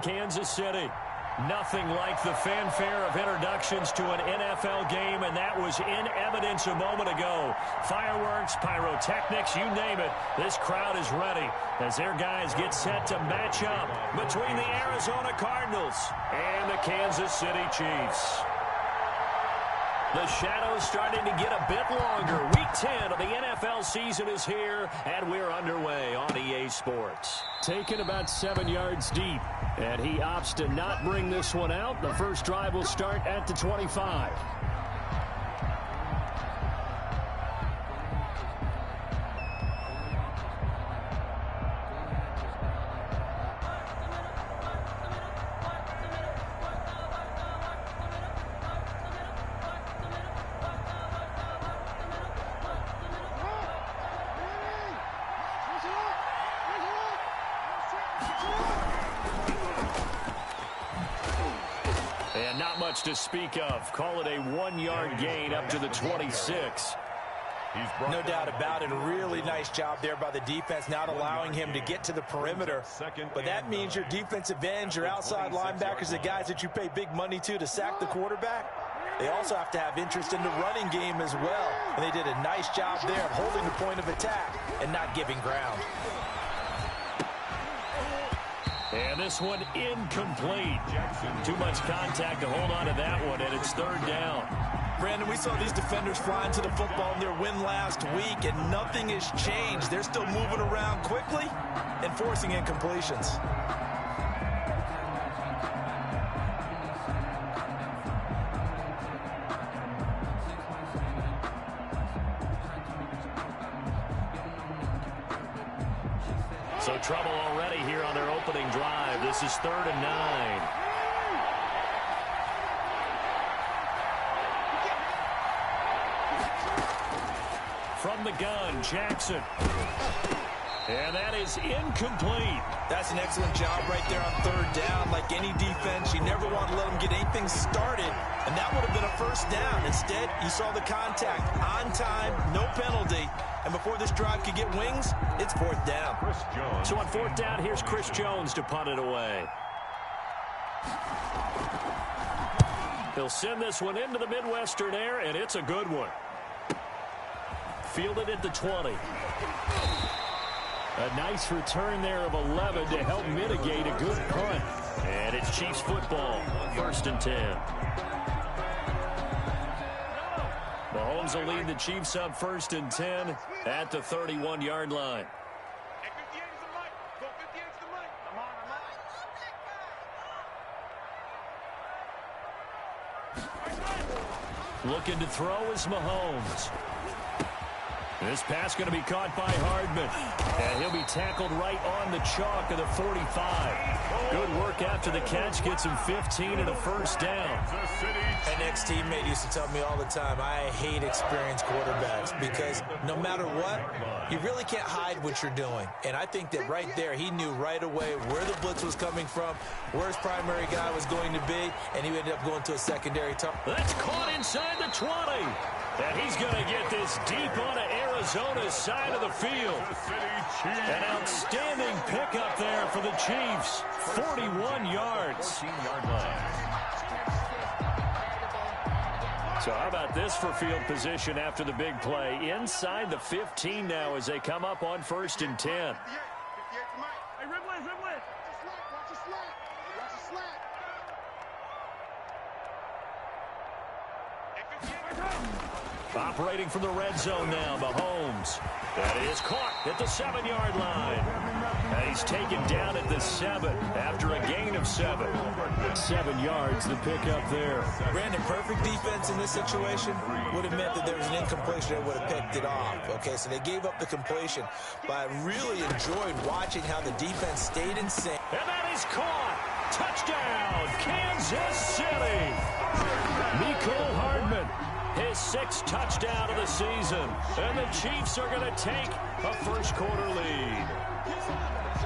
Kansas City. Nothing like the fanfare of introductions to an NFL game, and that was in evidence a moment ago. Fireworks, pyrotechnics, you name it. This crowd is ready as their guys get set to match up between the Arizona Cardinals and the Kansas City Chiefs. The shadow's starting to get a bit longer. Week 10 of the NFL season is here, and we're underway on EA Sports. Taken about 7 yards deep, and he opts to not bring this one out. The first drive will start at the 25. And not much to speak of. Call it a 1-yard gain up to the 26. No doubt about it. A really nice job there by the defense, not allowing him to get to the perimeter. But that means your defensive ends, your outside linebackers, the guys that you pay big money to sack the quarterback, they also have to have interest in the running game as well. And they did a nice job there of holding the point of attack and not giving ground. And this one incomplete. Too much contact to hold on to that one, and it's third down. Brandon, we saw these defenders flying to the football in their win last week, and nothing has changed. They're still moving around quickly and forcing incompletions. So trouble already here on their opening drive. This is 3rd and 9. From the gun, Jackson. And that is incomplete. That's an excellent job right there on 3rd down. Like any defense, you never want to let them get anything started, and that would have been a first down. Instead, you saw the contact on time, no penalty. And before this drive could get wings, it's 4th down. So on 4th down, here's Chris Jones to punt it away. He'll send this one into the Midwestern air, and it's a good one. Fielded at the 20. A nice return there of 11 to help mitigate a good punt. And it's Chiefs football, 1st and 10. Mahomes will lead the Chiefs up 1st and 10 at the 31-yard line. Looking to throw is Mahomes. This pass going to be caught by Hardman. And he'll be tackled right on the chalk of the 45. Good work after the catch. Gets him 15 and a first down. An ex-teammate used to tell me all the time, I hate experienced quarterbacks because no matter what, you really can't hide what you're doing. And I think that right there, he knew right away where the blitz was coming from, where his primary guy was going to be, and he ended up going to a secondary target. That's caught inside the 20. And he's going to get this deep onto Arizona's side of the field. An outstanding pickup there for the Chiefs. 41 yards. So how about this for field position after the big play? Inside the 15 now as they come up on 1st and 10. Operating from the red zone now, Mahomes. That is caught at the 7-yard line. And he's taken down at the 7 after a gain of 7. 7 yards, the pickup there. Brandon, perfect defense in this situation would have meant that there was an incompletion that would have picked it off. Okay, so they gave up the completion. But I really enjoyed watching how the defense stayed in sync. And that is caught. Touchdown, Kansas City. Mecole Hardman. His 6th touchdown of the season. And the Chiefs are going to take a first-quarter lead.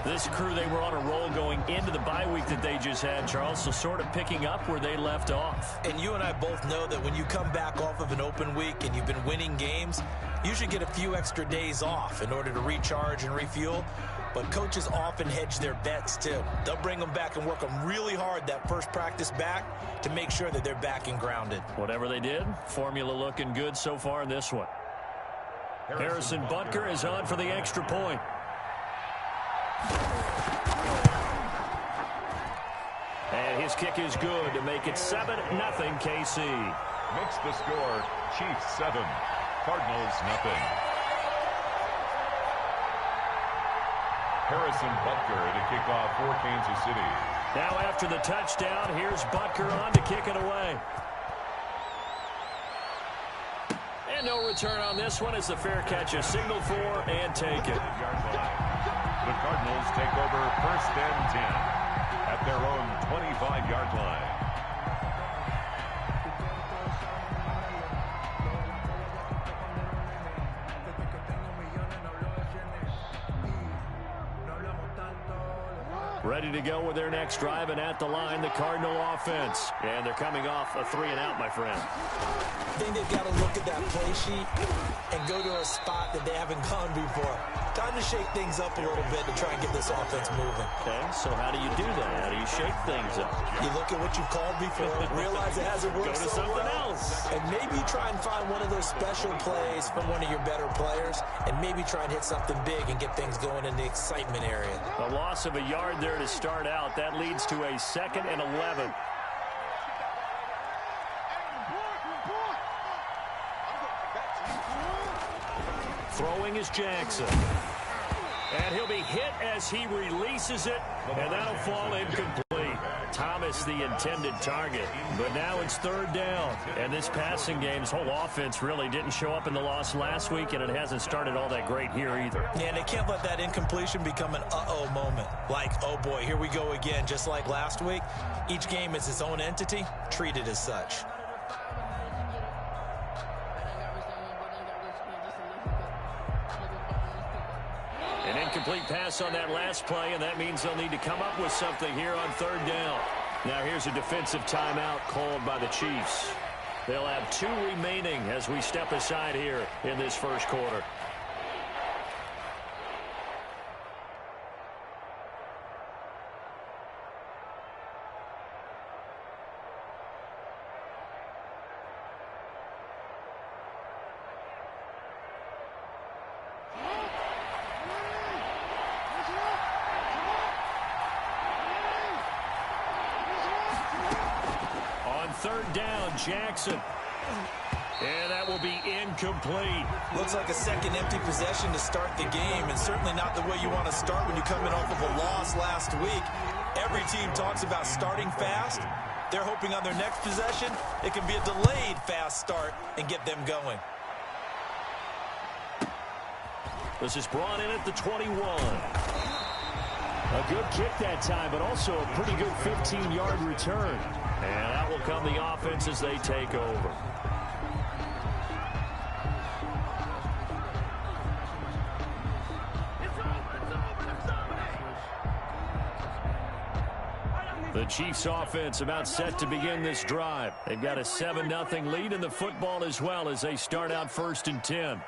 This crew, they were on a roll going into the bye week that they just had, Charles, so sort of picking up where they left off. And you and I both know that when you come back off of an open week and you've been winning games, you should get a few extra days off in order to recharge and refuel. But coaches often hedge their bets, too. They'll bring them back and work them really hard that first practice back to make sure that they're back and grounded. Whatever they did, formula looking good so far in this one. Harrison Butker is on for the extra point. And his kick is good to make it 7-0 KC. Makes the score Chiefs 7, Cardinals nothing. Harrison Butker to kick off for Kansas City. Now after the touchdown, here's Butker on to kick it away. And no return on this one as the fair catch is signaled for and taken. The Cardinals take over 1st and 10 at their own 25-yard line. Ready to go with their next drive, and at the line, the Cardinal offense. And they're coming off a 3-and-out, my friend. I think they've got to look at that play sheet and go to a spot that they haven't gone before. Time to shake things up a little bit to try and get this offense moving. Okay, so how do you do that? How do you shake things up? You look at what you've called before, realize it hasn't worked Go to so something well, else. and maybe try and find one of those special plays from one of your better players, and maybe try and hit something big and get things going in the excitement area. A loss of a yard there to start out. That leads to a 2nd and 11. Throwing is Jackson. And he'll be hit as he releases it, and that'll fall incomplete. Thomas the intended target, but now it's 3rd down. And this passing game's whole offense really didn't show up in the loss last week, and it hasn't started all that great here either. Yeah, and they can't let that incompletion become an uh-oh moment. Like, oh boy, here we go again, just like last week. Each game is its own entity, treated as such. An incomplete pass on that last play, and that means they'll need to come up with something here on 3rd down. Now here's a defensive timeout called by the Chiefs. They'll have 2 remaining as we step aside here in this first quarter. On 3rd down, Jackson. And that will be incomplete. Looks like a second empty possession to start the game, and certainly not the way you want to start when you come in off of a loss last week. Every team talks about starting fast. They're hoping on their next possession, it can be a delayed fast start and get them going. This is brought in at the 21. A good kick that time, but also a pretty good 15-yard return. And that will come the offense as they take over. The Chiefs offense about set to begin this drive. They've got a 7-0 lead in the football as well as they start out 1st and 10.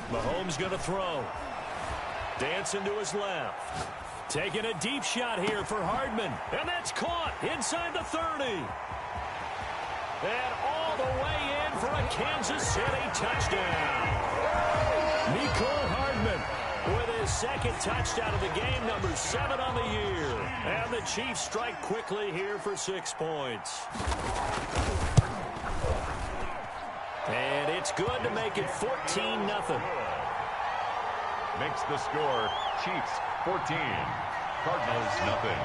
Mahomes going to throw. Dancing to his left. Taking a deep shot here for Hardman. And that's caught inside the 30. And all the way in for a Kansas City touchdown. Nicole Hardman with his 2nd touchdown of the game, number 7 on the year. And the Chiefs strike quickly here for 6 points. And it's good to make it 14-0. Makes the score Chiefs 14, Cardinals nothing.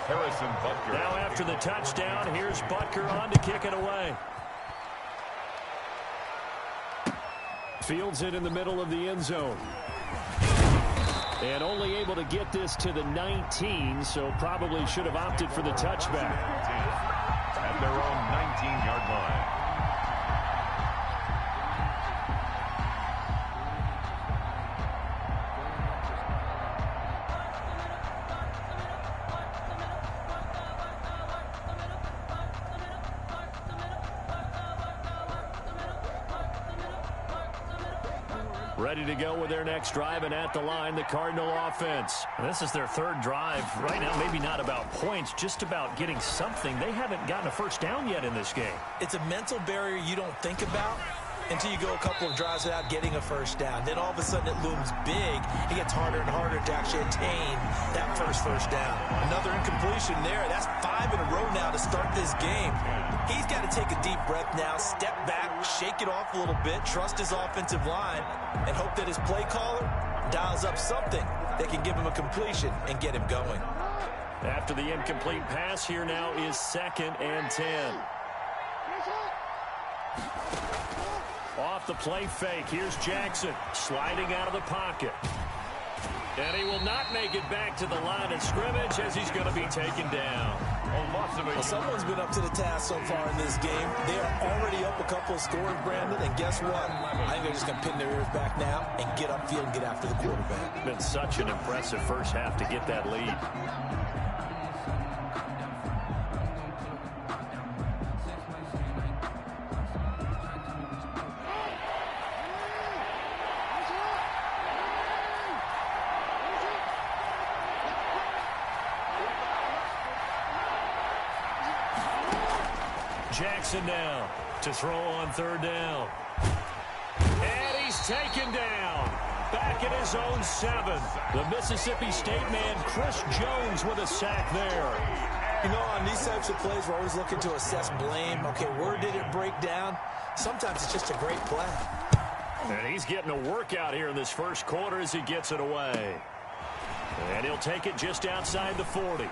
Harrison Butker. Now after the touchdown, here's Butker on to kick it away. Fields it in the middle of the end zone. And only able to get this to the 19, so probably should have opted for the touchback. At their own 19-yard line. Ready to go with their next drive, and at the line, the Cardinal offense. This is their third drive. Right now, maybe not about points, just about getting something. They haven't gotten a first down yet in this game. It's a mental barrier you don't think about until you go a couple of drives without getting a first down. Then all of a sudden it looms big. It gets harder and harder to actually attain that first down. Another incompletion there. That's 5 in a row now to start this game. He's got to take a deep breath now, step back, shake it off a little bit, trust his offensive line, and hope that his play caller dials up something that can give him a completion and get him going. After the incomplete pass, here now is 2nd and 10. Off the play fake, here's Jackson sliding out of the pocket. And he will not make it back to the line of scrimmage as he's going to be taken down. Well, someone's been up to the task so far in this game. They are already up a couple of scores, Brandon, and guess what? I think they're just going to pin their ears back now and get upfield and get after the quarterback. Been such an impressive first half to get that lead. Jackson now to throw on 3rd down. And he's taken down. Back at his own 7. The Mississippi State man, Chris Jones, with a sack there. You know, on these types of plays, we're always looking to assess blame. Okay, where did it break down? Sometimes it's just a great play. And he's getting a workout here in this first quarter as he gets it away. And he'll take it just outside the 40.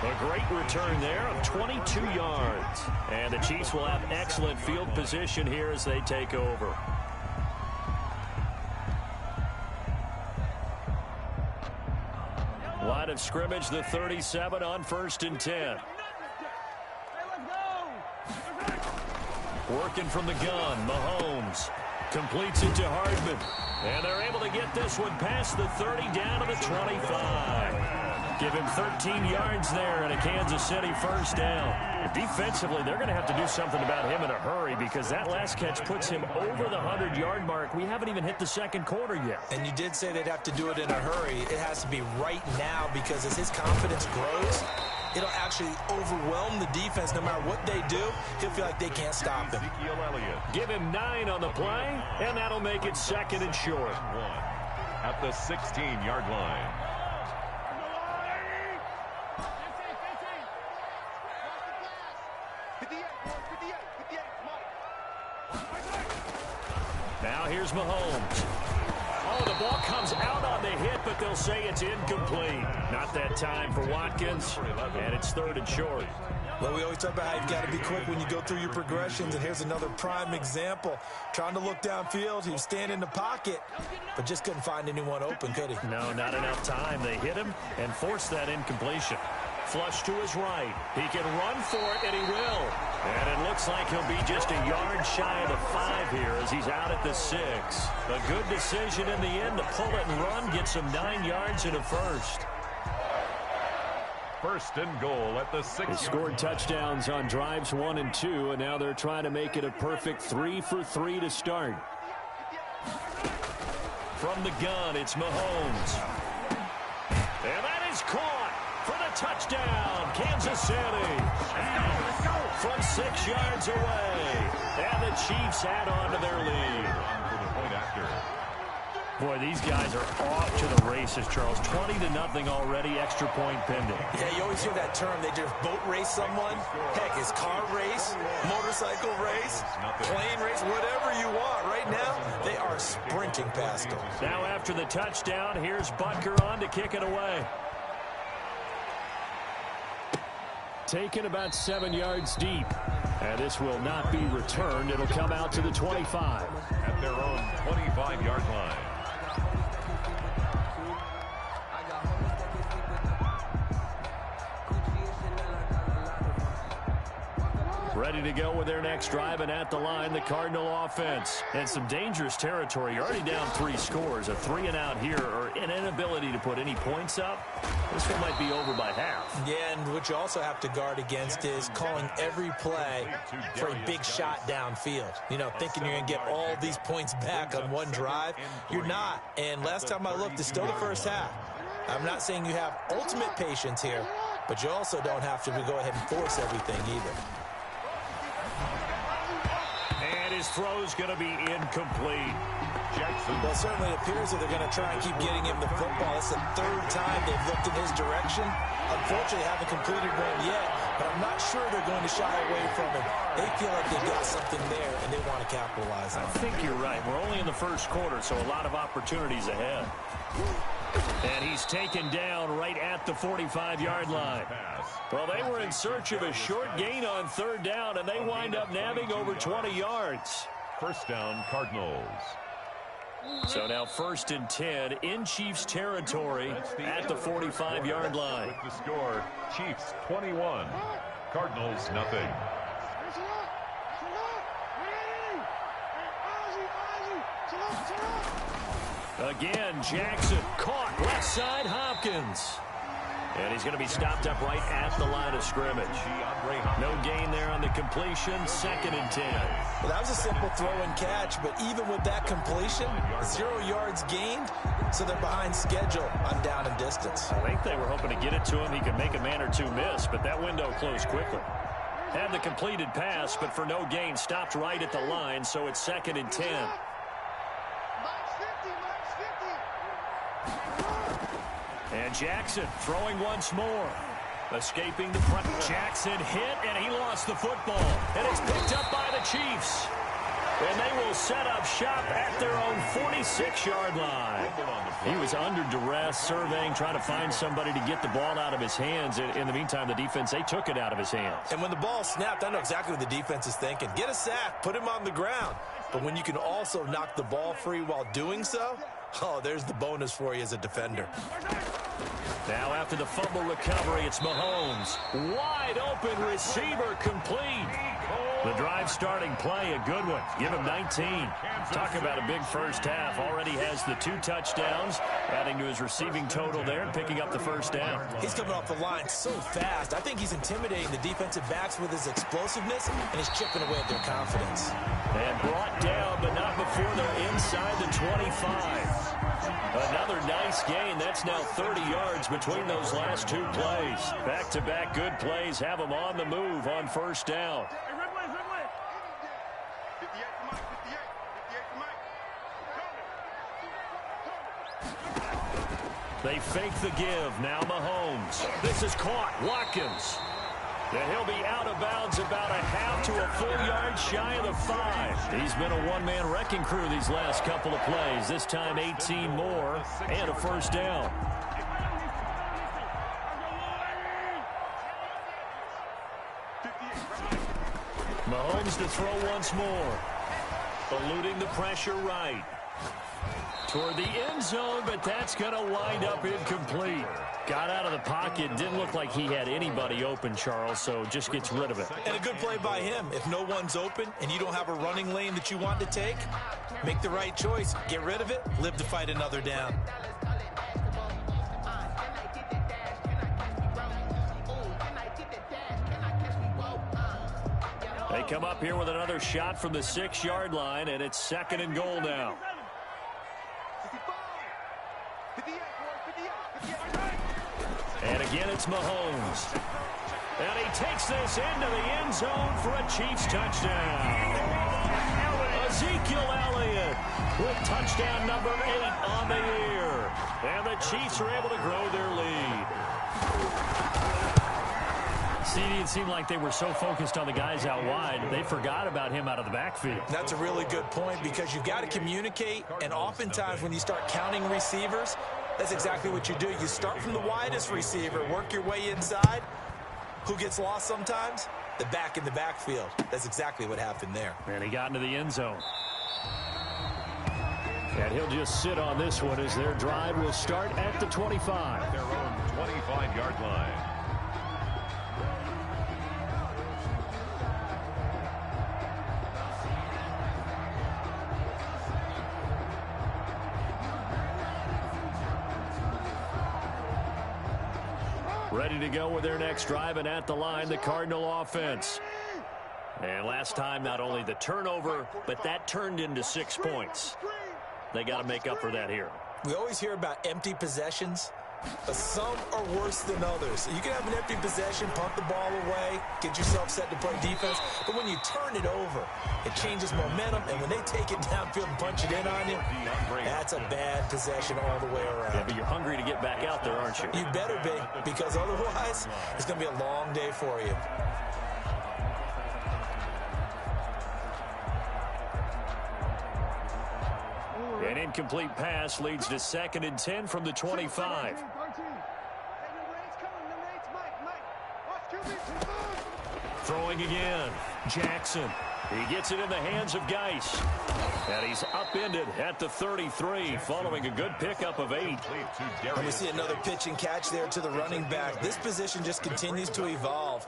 A great return there of 22 yards. And the Chiefs will have excellent field position here as they take over. Line of scrimmage, the 37 on 1st and 10. Working from the gun, Mahomes completes it to Hardman. And they're able to get this one past the 30 down to the 25. Give him 13 yards there and a Kansas City first down. Defensively, they're going to have to do something about him in a hurry because that last catch puts him over the 100-yard mark. We haven't even hit the second quarter yet. And you did say they'd have to do it in a hurry. It has to be right now because as his confidence grows, it'll actually overwhelm the defense. No matter what they do, he'll feel like they can't stop him. Give him 9 on the play, and that'll make it 2nd and short. At the 16-yard line. Now here's Mahomes. Oh, the ball comes out on the hit, but they'll say it's incomplete. Not that time for Watkins, and it's 3rd and short. Well, we always talk about how you've got to be quick when you go through your progressions, and here's another prime example. Trying to look downfield, he was standing in the pocket, but just couldn't find anyone open, could he? No, not enough time. They hit him and forced that incompletion. Flush to his right. He can run for it, and he will. And it looks like he'll be just a yard shy of the 5 here as he's out at the 6. A good decision in the end to pull it and run, get some 9 yards and a first. 1st and goal at the 6. They scored touchdowns on drives 1 and 2, and now they're trying to make it a perfect 3 for 3 to start. From the gun, it's Mahomes. And that is caught for the touchdown, Kansas City. Let's go. From 6 yards away. And the Chiefs add on to their lead. Boy, these guys are off to the races, Charles. 20-0 already, extra point pending. Yeah, you always hear that term. They just boat race someone. Heck, it's car race, motorcycle race, plane race, whatever you want. Right now, they are sprinting past them. Now after the touchdown, here's Butker on to kick it away. Taken about 7 yards deep. And this will not be returned. It'll come out to the 25. At their own 25-yard line. Ready to go with their next drive, and at the line, the Cardinal offense. And some dangerous territory. You're already down 3 scores. A 3-and-out here, or an inability to put any points up. This one might be over by half. Yeah, and what you also have to guard against is calling every play for a big shot downfield. You know, thinking you're going to get all these points back on one drive. You're not. And last time I looked, it's still the first half. I'm not saying you have ultimate patience here, but you also don't have to go ahead and force everything either. And his throw's going to be incomplete. Well, it certainly appears that they're going to try and keep getting him the football. It's the 3rd time they've looked in his direction. Unfortunately, haven't completed one yet, but I'm not sure they're going to shy away from him. They feel like they've got something there, and they want to capitalize on it. I think you're right. We're only in the first quarter, so a lot of opportunities ahead. And he's taken down right at the 45-yard line. Well, they were in search of a short gain on 3rd down, and they wind up nabbing over 20 yards. First down, Cardinals. So now 1st and 10 in Chiefs territory at the 45-yard line. With the score, Chiefs 21, Cardinals nothing. Again, Jackson caught left side Hopkins. And he's going to be stopped up right at the line of scrimmage. No gain there on the completion. 2nd and 10. Well, that was a simple throw and catch, but even with that completion, 0 yards gained, so they're behind schedule on down and distance. I think they were hoping to get it to him. He could make a man or two miss, but that window closed quickly. Had the completed pass, but for no gain, stopped right at the line, so it's 2nd and 10. And Jackson throwing once more. Escaping the front. Jackson hit, and he lost the football. And it's picked up by the Chiefs. And they will set up shop at their own 46-yard line. He was under duress, surveying, trying to find somebody to get the ball out of his hands. In the meantime, the defense, they took it out of his hands. And when the ball snapped, I know exactly what the defense is thinking. Get a sack, put him on the ground. But when you can also knock the ball free while doing so, oh, there's the bonus for you as a defender. Now after the fumble recovery, it's Mahomes. Wide open receiver complete. The drive starting play, a good one. Give him 19. Talk about a big first half. Already has the 2 touchdowns, adding to his receiving total there and picking up the first down. He's coming off the line so fast. I think he's intimidating the defensive backs with his explosiveness, and he's chipping away at their confidence. And brought down, but not before they're inside the 25. Another nice gain. That's now 30 yards between those last 2 plays. Back-to-back good plays have them on the move on first down. They fake the give. Now Mahomes. This is caught. Watkins. And he'll be out of bounds about a half to a full yard shy of the 5. He's been a one-man wrecking crew these last couple of plays. This time 18 more and a first down. Mahomes to throw once more. Eluding the pressure right. Toward the end zone, but that's going to wind up incomplete. Got out of the pocket. Didn't look like he had anybody open, Charles, so just gets rid of it. And a good play by him. If no one's open and you don't have a running lane that you want to take, make the right choice. Get rid of it. Live to fight another down. They come up here with another shot from the 6-yard line, and it's 2nd and goal now. And again, it's Mahomes. And he takes this into the end zone for a Chiefs touchdown. Ezekiel Elliott with touchdown number 8 on the year. And the Chiefs are able to grow their lead. It seemed like they were so focused on the guys out wide, they forgot about him out of the backfield. That's a really good point, because you've got to communicate, and oftentimes when you start counting receivers, that's exactly what you do. You start from the widest receiver, work your way inside. Who gets lost sometimes? The back in the backfield. That's exactly what happened there. And he got into the end zone. And he'll just sit on this one as their drive will start at the 25. Their own 25-yard line. Ready to go with their next drive, and at the line, the Cardinal offense. And last time, not only the turnover, but that turned into 6 points. They got to make up for that here. We always hear about empty possessions, but some are worse than others. You can have an empty possession, punt the ball away, get yourself set to play defense, but when you turn it over, it changes momentum, and when they take it downfield and punch it in on you, that's a bad possession all the way around. Yeah, but you're hungry to get back out there, aren't you? You better be, because otherwise, it's going to be a long day for you. An incomplete pass leads to 2nd and 10 from the 25. Throwing again. Jackson. He gets it in the hands of Geis. And he's upended at the 33 following a good pickup of 8. And we see another pitch and catch there to the running back. This position just continues to evolve.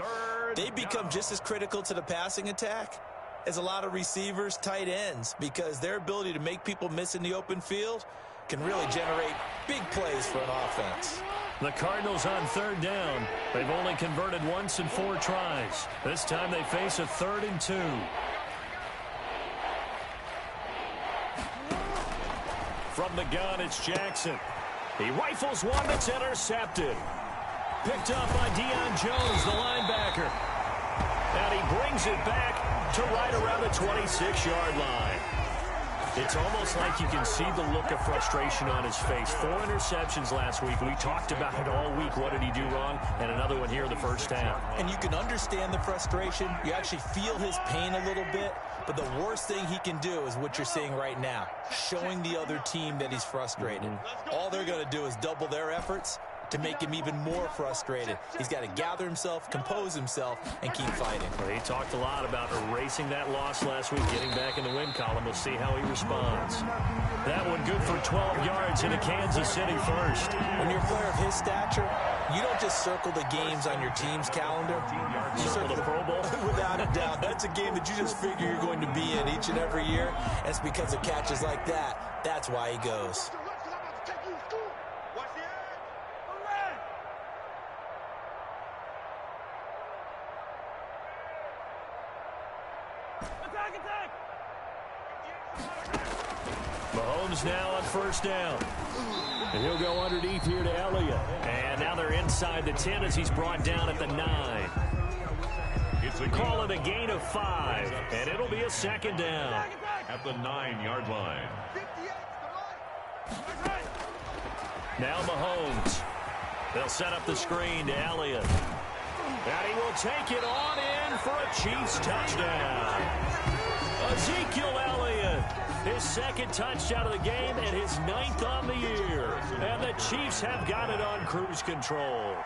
They become just as critical to the passing attack as a lot of receivers, tight ends, because their ability to make people miss in the open field can really generate big plays for an offense. The Cardinals on 3rd down. They've only converted once in 4 tries. This time they face a 3rd and 2. From the gun, it's Jackson. He rifles one that's intercepted. Picked up by Deion Jones, the linebacker. And he brings it back to right around the 26-yard line. It's almost like you can see the look of frustration on his face. 4 interceptions last week. We talked about it all week. What did he do wrong? And another one here in the first half. And you can understand the frustration. You actually feel his pain a little bit. But the worst thing he can do is what you're seeing right now, showing the other team that he's frustrated. All they're going to do is double their efforts to make him even more frustrated. He's got to gather himself, compose himself, and keep fighting. Well, he talked a lot about erasing that loss last week, getting back in the win column. We'll see how he responds. That one good for 12 yards into Kansas City first. When you're a player of his stature, you don't just circle the games on your team's calendar. You circle the Pro Bowl? Without a doubt. That's a game that you just figure you're going to be in each and every year. And it's because of catches like that. That's why he goes. Mahomes now on 1st down. And he'll go underneath here to Elliott. And now they're inside the 10 as he's brought down at the 9. Call it a gain of 5, and it'll be a 2nd down. At the 9-yard line. Now Mahomes. They'll set up the screen to Elliott. And he will take it on in for a Chiefs touchdown. Ezekiel Elliott, his 2nd touchdown of the game and his 9th on the year. And the Chiefs have got it on cruise control.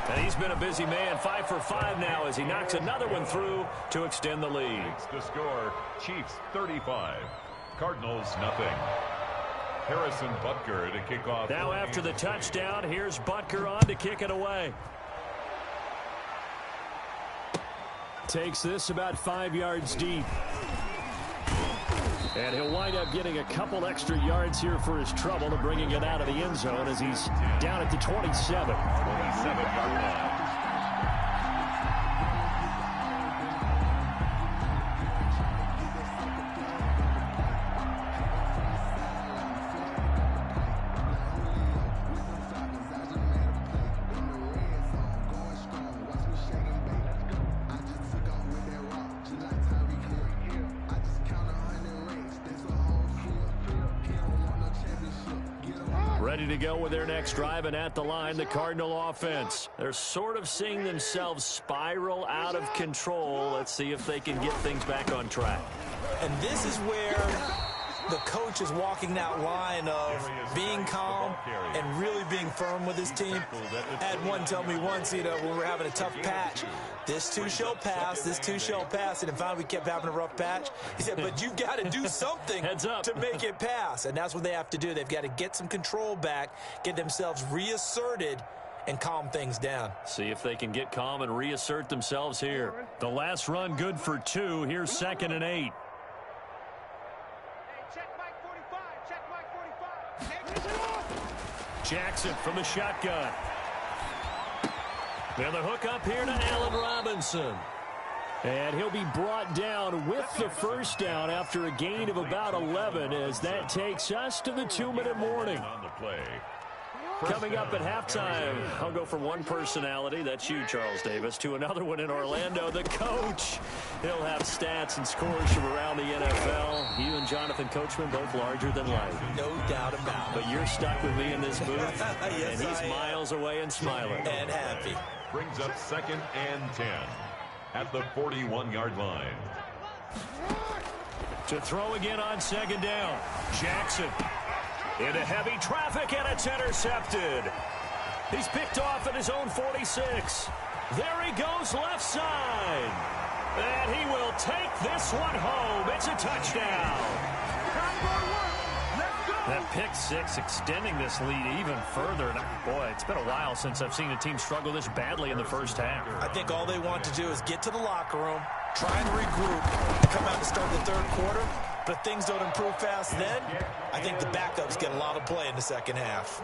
And he's been a busy man, 5 for 5 now as he knocks another one through to extend the lead. The score, Chiefs 35, Cardinals nothing. Harrison Butker to kick off. Now after the touchdown, here's Butker on to kick it away. Takes this about 5 yards deep. And he'll wind up getting a couple extra yards here for his trouble to bringing it out of the end zone as he's down at the 27. 27-yard line. Ready to go with their next drive, and at the line, the Cardinal offense. They're sort of seeing themselves spiral out of control. Let's see if they can get things back on track. And this is where the coach is walking that line of being calm and really being firm with his team. I had one tell me once, when we were having a tough patch, this too shall pass, this too shall pass. And finally we kept having a rough patch. He said, but you've got to do something Heads up. to make it pass. And that's what they have to do. They've got to get some control back, get themselves reasserted, and calm things down. See if they can get calm and reassert themselves here. The last run good for 2. Here's 2nd and 8. Jackson from the shotgun. And the hook up here to Allen Robinson. And he'll be brought down with the first down after a gain of about 11 as that takes us to the 2-minute warning. On the play. Coming up at halftime, I'll go from one personality, that's you, Charles Davis, to another one in Orlando, the coach. He'll have stats and scores from around the NFL. You and Jonathan Coachman both larger than life. No doubt about it. But you're stuck with me in this booth, Yes, and he's miles away and smiling. And happy. Brings up 2nd and 10 at the 41-yard line. To throw again on 2nd down. Jackson into heavy traffic, and it's intercepted. He's picked off at his own 46. There he goes left side. And he will take this one home. It's a touchdown. That pick six extending this lead even further. And boy, it's been a while since I've seen a team struggle this badly in the first half. I think all they want to do is get to the locker room, try and regroup, come out to start the third quarter. But if things don't improve fast then, I think the backups get a lot of play in the second half.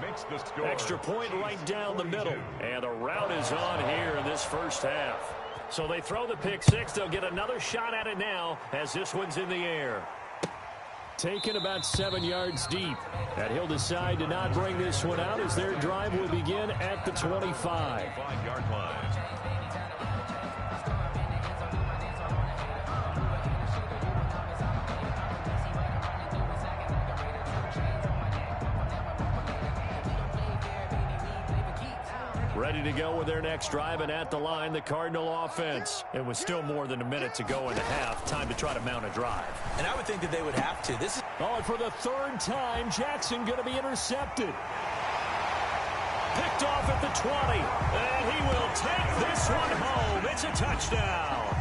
Extra point right down the middle. And the route is on here in this first half. So they throw the pick six. They'll get another shot at it now as this one's in the air. Taken about 7 yards deep. And he'll decide to not bring this one out as their drive will begin at the 25. 5-yard line. Ready to go with their next drive, and at the line, the Cardinal offense. And with still more than a minute to go in the half, time to try to mount a drive. And I would think that they would have to. This is and for the third time, Jackson going to be intercepted. Picked off at the 20, and he will take this one home. It's a touchdown.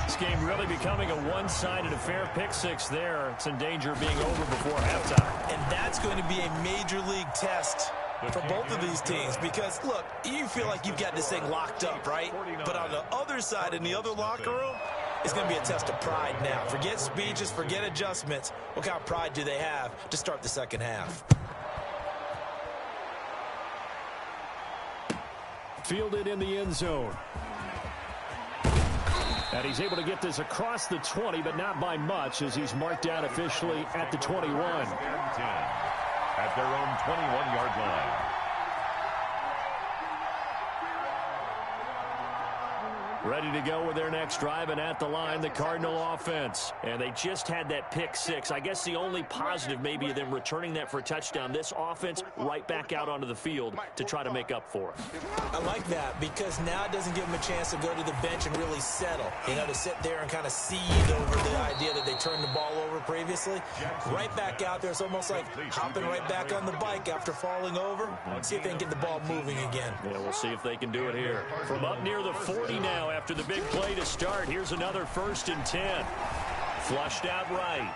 This game really becoming a one-sided affair. Pick six there. It's in danger of being over before halftime. And that's going to be a major league test for both of these teams because, look, you feel like you've got this thing locked up, right? But on the other side, in the other locker room, it's going to be a test of pride now. Forget speeches, forget adjustments. What kind of pride do they have to start the second half? Fielded in the end zone. And he's able to get this across the 20, but not by much as he's marked out officially at the 21. At their own 21-yard line. Ready to go with their next drive, and at the line, the Cardinal offense. And they just had that pick six. I guess the only positive maybe of them returning that for a touchdown. This offense right back out onto the field to try to make up for it. I like that because now it doesn't give them a chance to go to the bench and really settle. You know, to sit there and kind of seethe over the idea that they turned the ball over previously. Right back out there. It's almost like hopping right back on the bike after falling over. See if they can get the ball moving again. Yeah, we'll see if they can do it here. From up near the 40 now. After the big play to start, here's another 1st and 10. Flushed out right.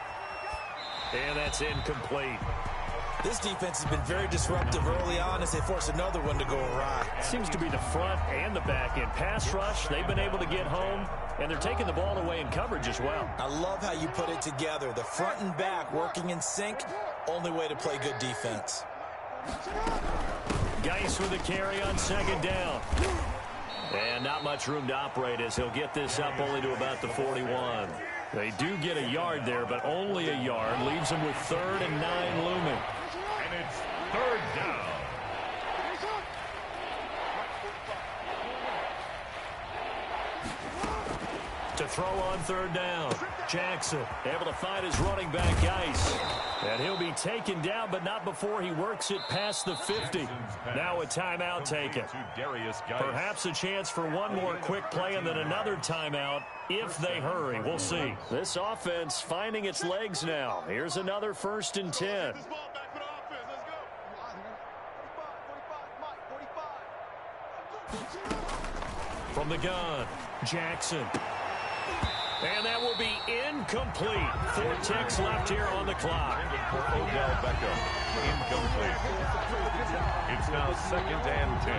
And that's incomplete. This defense has been very disruptive early on as they force another one to go awry. Seems to be the front and the back end. Pass rush, they've been able to get home, and they're taking the ball away in coverage as well. I love how you put it together. The front and back working in sync, only way to play good defense. Geis with a carry on 2nd down. And not much room to operate as he'll get this up only to about the 41. They do get a yard there, but only a yard. Leaves them with 3rd and 9 looming. And it's 3rd down. To throw on 3rd down. Jackson able to find his running back, Geis. And he'll be taken down, but not before he works it past the 50. Now a timeout taken. Perhaps a chance for one more quick play and then another timeout if they hurry. We'll see. This offense finding its legs now. Here's another 1st and 10. From the gun, Jackson. And that will be incomplete. 4 ticks left here on the clock. For Odell Beckham, incomplete. It's now 2nd and 10.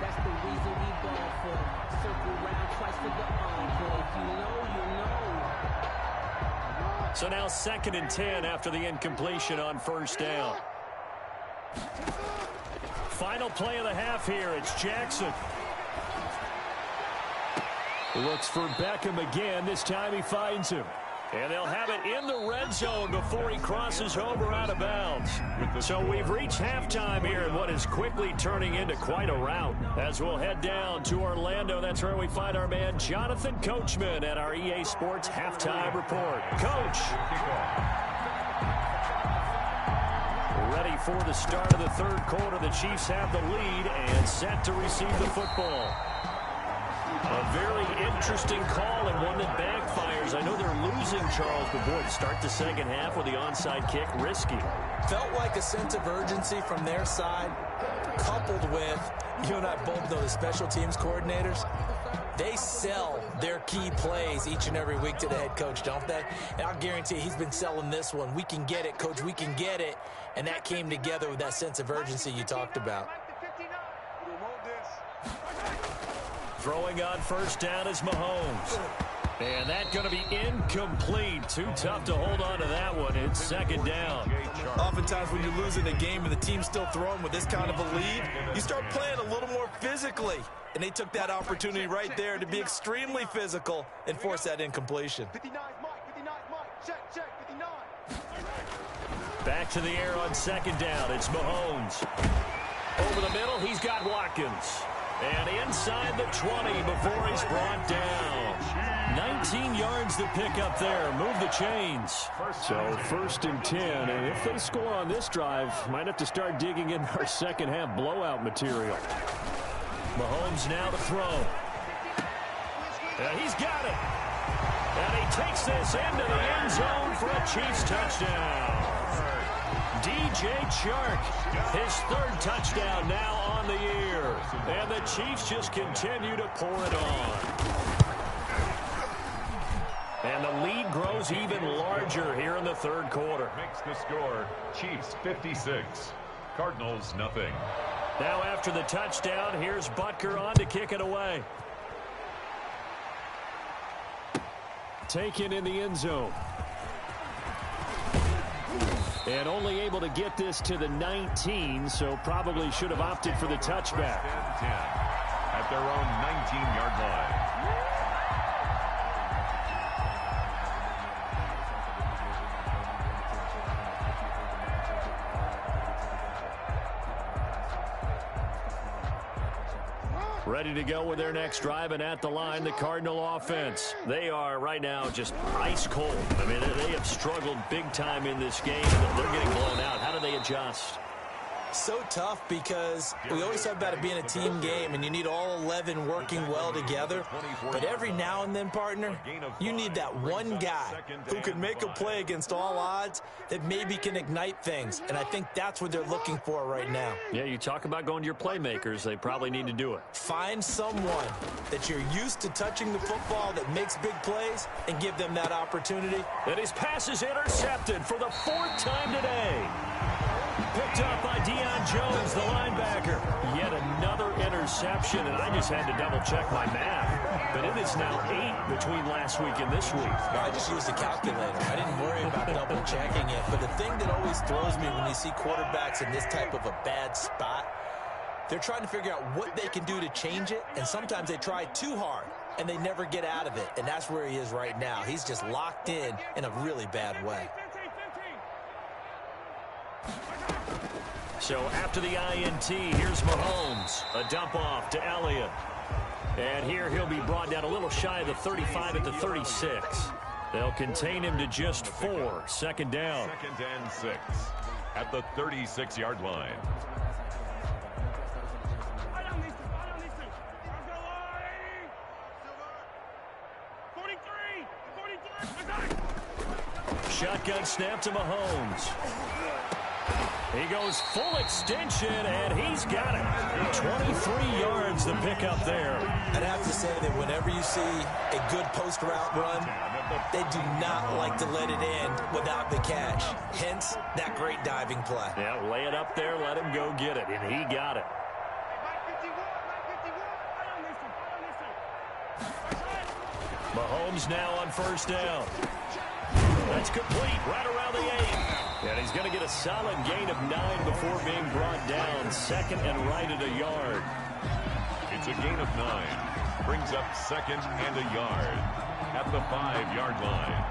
That's the reason we ball for. Circle round twice for the encore. If you know, you know. So now 2nd and 10 after the incompletion on first down. Final play of the half here. It's Jackson. Looks for Beckham again. This time he finds him. And they'll have it in the red zone before he crosses over out of bounds. So we've reached halftime here in what is quickly turning into quite a rout. As we'll head down to Orlando, that's where we find our man Jonathan Coachman at our EA Sports Halftime Report. Coach. Ready for the start of the third quarter. The Chiefs have the lead and set to receive the football. A very interesting call and one that backfires. I know they're losing, Charles, but boy, to start the second half with the onside kick, risky. Felt like a sense of urgency from their side, coupled with, you and I both know the special teams coordinators. They sell their key plays each and every week to the head coach, don't they? And I'll guarantee he's been selling this one. We can get it, coach, we can get it. And that came together with that sense of urgency you talked about. Throwing on first down is Mahomes. And that's going to be incomplete. Too tough to hold on to that one. It's 2nd down. Oftentimes when you're losing a game and the team's still throwing with this kind of a lead, you start playing a little more physically. And they took that opportunity right there to be extremely physical and force that incompletion. 59, Mike, check, 59. Back to the air on 2nd down. It's Mahomes. Over the middle, he's got Watkins. And inside the 20 before he's brought down. 19 yards to pick up there. Move the chains. So 1st and 10. And if they score on this drive, might have to start digging in our second half blowout material. Mahomes now to throw. And he's got it. And he takes this into the end zone for a Chiefs touchdown. DJ Chark, his 3rd touchdown now on the year. And the Chiefs just continue to pour it on. And the lead grows even larger here in the 3rd quarter. Makes the score Chiefs 56, Cardinals nothing. Now after the touchdown, here's Butker on to kick it away. Taken in the end zone. And only able to get this to the 19, so probably should have opted for the touchback. 10 at their own 19-yard line. Ready to go with their next drive, and at the line, the Cardinal offense. They are right now just ice cold. I mean, they have struggled big time in this game. They're getting blown out. How do they adjust? So tough because we always talk about it being a team game and you need all 11 working well together. But every now and then, partner, you need that one guy who can make a play against all odds that maybe can ignite things. And I think that's what they're looking for right now. Yeah, you talk about going to your playmakers. They probably need to do it. Find someone that you're used to touching the football that makes big plays and give them that opportunity. And his pass is intercepted for the 4th time today. Picked up by Deion Jones, the linebacker. Yet another interception, and I just had to double-check my math. But it is now 8 between last week and this week. I just used a calculator. I didn't worry about double-checking it. But the thing that always throws me when you see quarterbacks in this type of a bad spot, they're trying to figure out what they can do to change it, and sometimes they try too hard, and they never get out of it. And that's where he is right now. He's just locked in a really bad way. So after the INT, here's Mahomes. A dump off to Elliott. And here he'll be brought down a little shy of the 35 at the 36. They'll contain him to just 4. 2nd down. 2nd and 6 at the 36-yard line. Shotgun snap to Mahomes. He goes full extension, and he's got it. 23 yards to pick up there. I'd have to say that whenever you see a good post route run, they do not like to let it end without the catch. Hence, that great diving play. Yeah, lay it up there, let him go get it, and he got it. Mahomes now on 1st down. That's complete right around the 8. And he's going to get a solid gain of 9 before being brought down. Second and right at a yard. It's a gain of 9. Brings up second and a yard at the 5-yard line.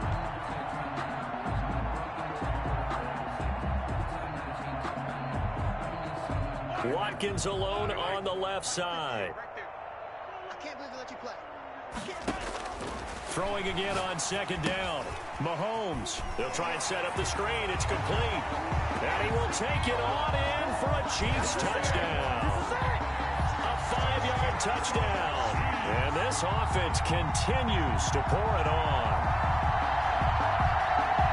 Watkins alone on the left side. I can't believe they let you play. Throwing again on second down. Mahomes. They'll try and set up the screen. It's complete. And he will take it on in for a Chiefs touchdown. A 5-yard touchdown. And this offense continues to pour it on.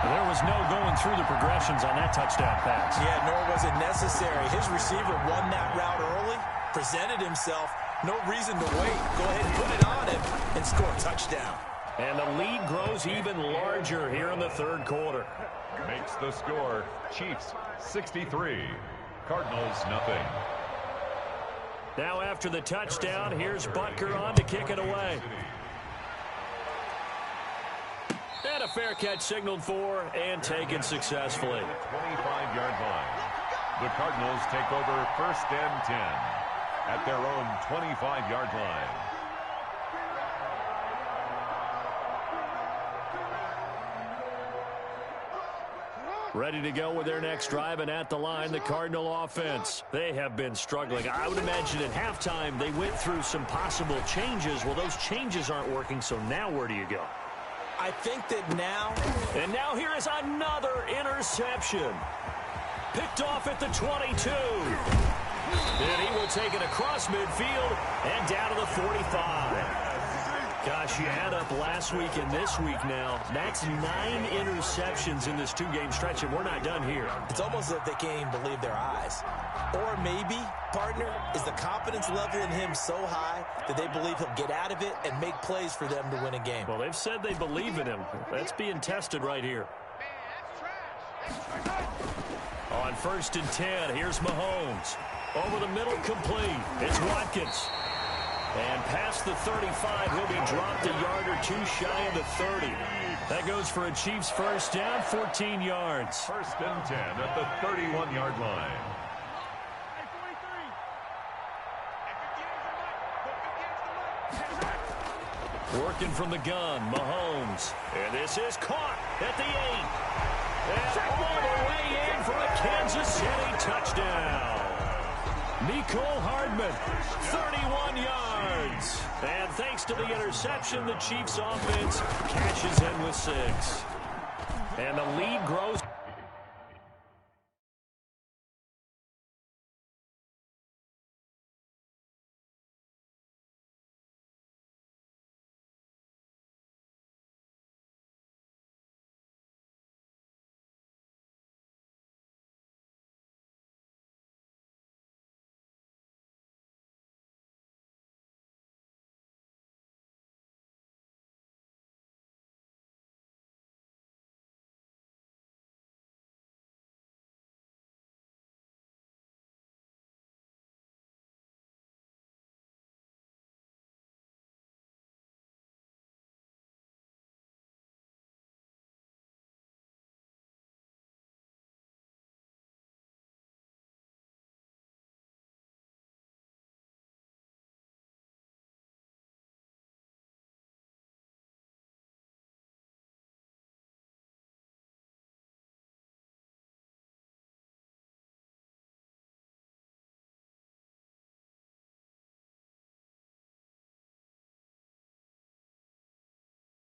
There was no going through the progressions on that touchdown pass. Yeah, nor was it necessary. His receiver won that route early, presented himself. No reason to wait. Go ahead and put it on him and score a touchdown. And the lead grows even larger here in the third quarter. Makes the score Chiefs 63, Cardinals nothing. Now after the touchdown, here's Butker on to kick it away. And a fair catch signaled for and taken successfully. 25-yard line. The Cardinals take over first and 10 at their own 25-yard line. Ready to go with their next drive, and at the line, the Cardinal offense. They have been struggling. I would imagine at halftime they went through some possible changes. Well, those changes aren't working, so now where do you go? I think that now... And now here is another interception. Picked off at the 22. And he will take it across midfield and down to the 45. Gosh, you add up last week and this week now. That's 9 interceptions in this 2-game stretch, and we're not done here. It's almost like they can't even believe their eyes. Or maybe, partner, is the confidence level in him so high that they believe he'll get out of it and make plays for them to win a game. Well, they've said they believe in him. That's being tested right here. On first and 10, here's Mahomes. Over the middle, complete. It's Watkins. And past the 35, he'll be dropped a yard or two shy of the 30. That goes for a Chiefs first down, 14 yards. First and 10 at the 31-yard line. Working from the gun, Mahomes. And this is caught at the 8. And all the way in for a Kansas City touchdown. Mecole Hardman, 31 yards. And thanks to the interception, the Chiefs offense cashes in with 6. And the lead grows.